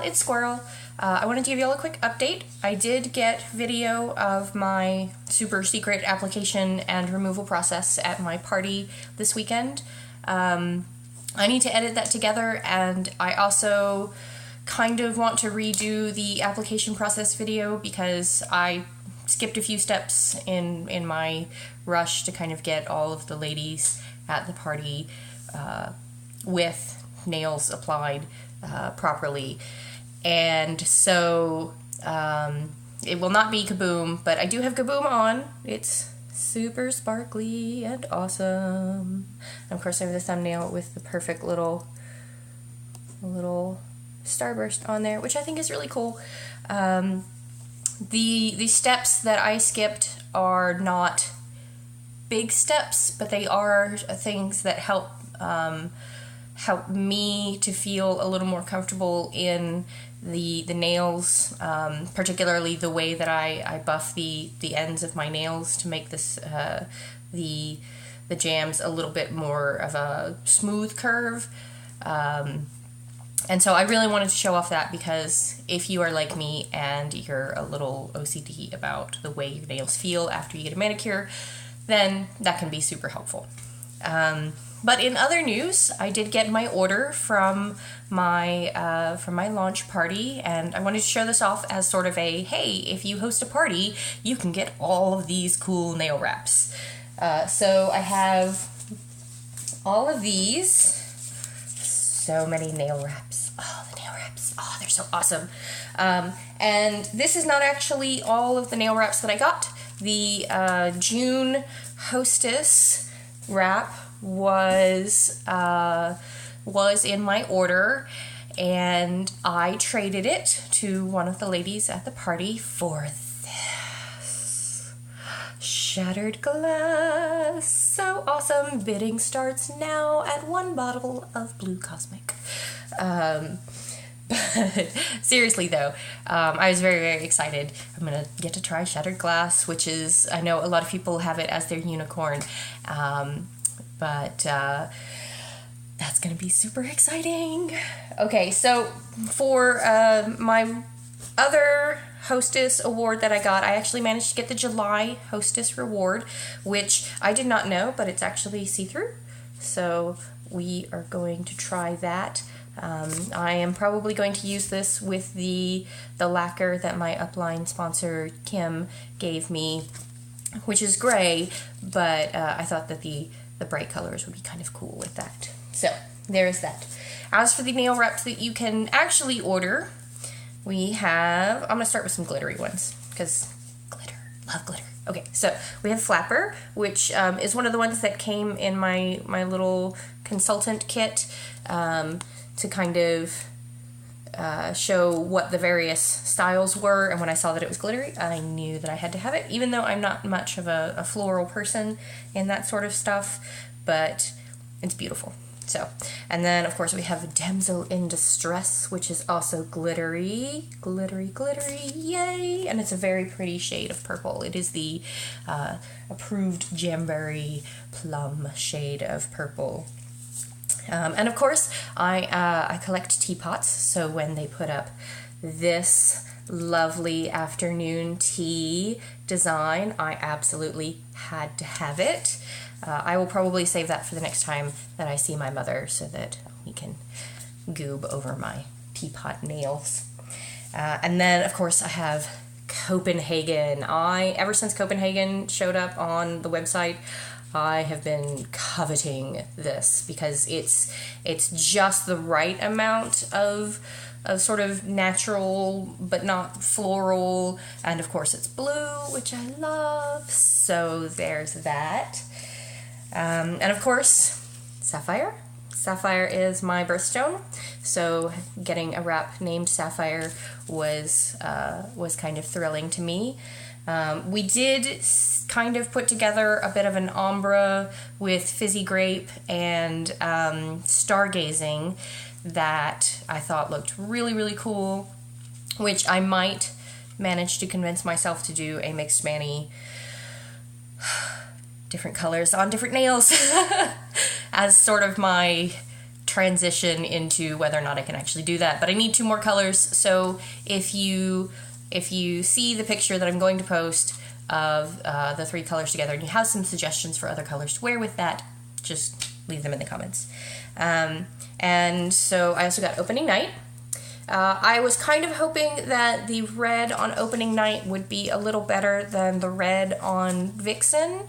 it's Squirrel. I wanted to give you all a quick update. I did get video of my super secret application and removal process at my party this weekend. I need to edit that together, and I also kind of want to redo the application process video because I skipped a few steps in my rush to kind of get all of the ladies at the party with nails applied properly. And so it will not be Kaboom, but I do have Kaboom on. It's super sparkly and awesome. And of course I have the thumbnail with the perfect little starburst on there, which I think is really cool. The steps that I skipped are not big steps, but they are things that help me to feel a little more comfortable in the nails, particularly the way that I buff the ends of my nails to make this the jams a little bit more of a smooth curve. And so I really wanted to show off that because if you are like me and you're a little OCD about the way your nails feel after you get a manicure, then that can be super helpful. But in other news, I did get my order from my launch party, and I wanted to show this off as sort of a, hey, if you host a party, you can get all of these cool nail wraps. So I have all of these. So many nail wraps. Oh, the nail wraps. Oh, they're so awesome. And this is not actually all of the nail wraps that I got. The June Hostess wrap was in my order, and I traded it to one of the ladies at the party for this shattered glass. So awesome. Bidding starts now at 1 bottle of Blue Cosmic. But seriously though, I was very, very excited. I'm gonna get to try shattered glass, which is, I know a lot of people have it as their unicorn, but that's gonna be super exciting. Okay, so for my other Hostess award that I got, I actually managed to get the July Hostess reward, which I did not know, but it's actually see-through. So we are going to try that. I am probably going to use this with the lacquer that my upline sponsor Kim gave me, which is gray, but I thought that the bright colors would be kind of cool with that. So there's that. As for the nail wraps that you can actually order, we have, I'm going to start with some glittery ones, because glitter, love glitter. Okay, so we have Flapper, which is one of the ones that came in my little consultant kit to kind of show what the various styles were, and when I saw that it was glittery, I knew that I had to have it, even though I'm not much of a floral person in that sort of stuff, but it's beautiful. So, and then of course we have Damsel in Distress, which is also glittery, yay! And it's a very pretty shade of purple. It is the approved Jamberry Plum shade of purple. And of course, I collect teapots, so when they put up this lovely afternoon tea design, I absolutely had to have it. I will probably save that for the next time that I see my mother so that we can goob over my teapot nails. And then, of course, I have Copenhagen. Ever since Copenhagen showed up on the website, I have been coveting this because it's just the right amount of sort of natural but not floral, and of course it's blue, which I love, so there's that. And of course, Sapphire. Sapphire is my birthstone, so getting a wrap named Sapphire was kind of thrilling to me. We did kind of put together a bit of an ombre with Fizzy Grape and Stargazing that I thought looked really, really cool, which I might manage to convince myself to do a mixed mani, different colors on different nails, as sort of my transition into whether or not I can actually do that. But I need 2 more colors, so if you see the picture that I'm going to post of the 3 colors together and you have some suggestions for other colors to wear with that, just leave them in the comments. And so I also got opening night. I was kind of hoping that the red on opening night would be a little better than the red on Vixen.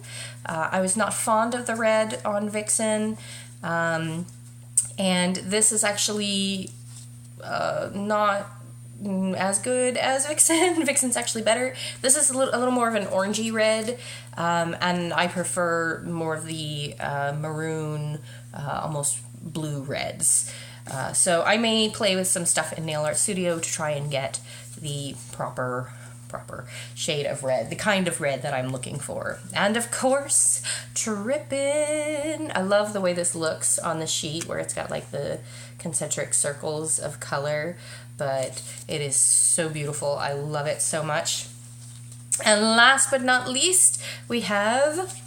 I was not fond of the red on Vixen, and this is actually not as good as Vixen. Vixen's actually better. This is a little more of an orangey red, and I prefer more of the maroon, almost blue reds. So I may play with some stuff in Nail Art Studio to try and get the proper shade of red, the kind of red that I'm looking for. And of course, Trippin'. I love the way this looks on the sheet where it's got like the concentric circles of color, but it is so beautiful. I love it so much. And last but not least, we have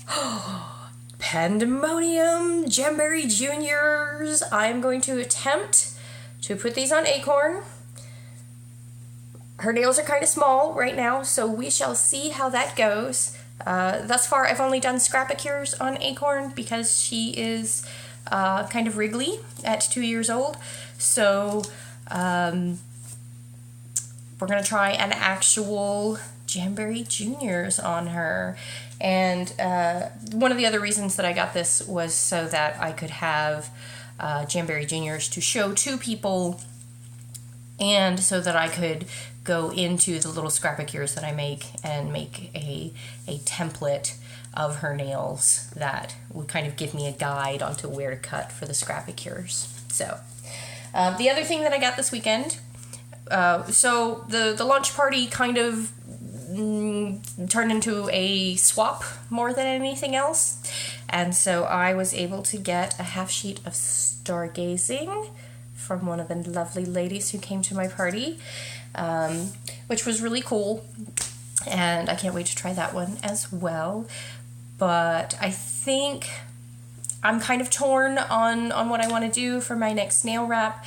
Pandemonium Jamberry Juniors. I'm going to attempt to put these on Acorn. Her nails are kind of small right now, so we shall see how that goes. Thus far, I've only done Scrapicures on Acorn because she is kind of wriggly at 2 years old. So we're going to try an actual Jamberry Juniors on her. And one of the other reasons that I got this was so that I could have Jamberry Juniors to show to people, and so that I could go into the little Scrapicures that I make and make a template of her nails that would kind of give me a guide onto where to cut for the Scrapicures. So the other thing that I got this weekend, so the launch party kind of turned into a swap more than anything else, and so I was able to get a half sheet of Stargazing from one of the lovely ladies who came to my party, which was really cool, and I can't wait to try that one as well. But I think I'm kind of torn on what I want to do for my next nail wrap.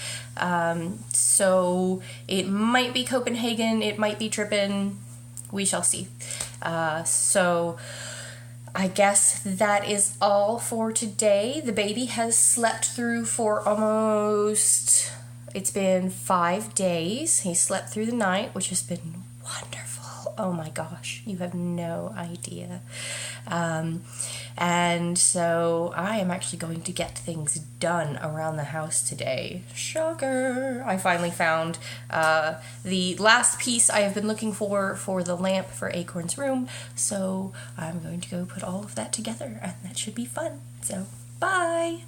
So it might be Copenhagen, it might be Trippin', we shall see. So I guess that is all for today. The baby has slept through for almost, it's been 5 days. He slept through the night, which has been wonderful. Oh my gosh, you have no idea. And so I am actually going to get things done around the house today. Shocker! I finally found the last piece I have been looking for the lamp for Acorn's room, so I'm going to go put all of that together, and that should be fun. So, bye!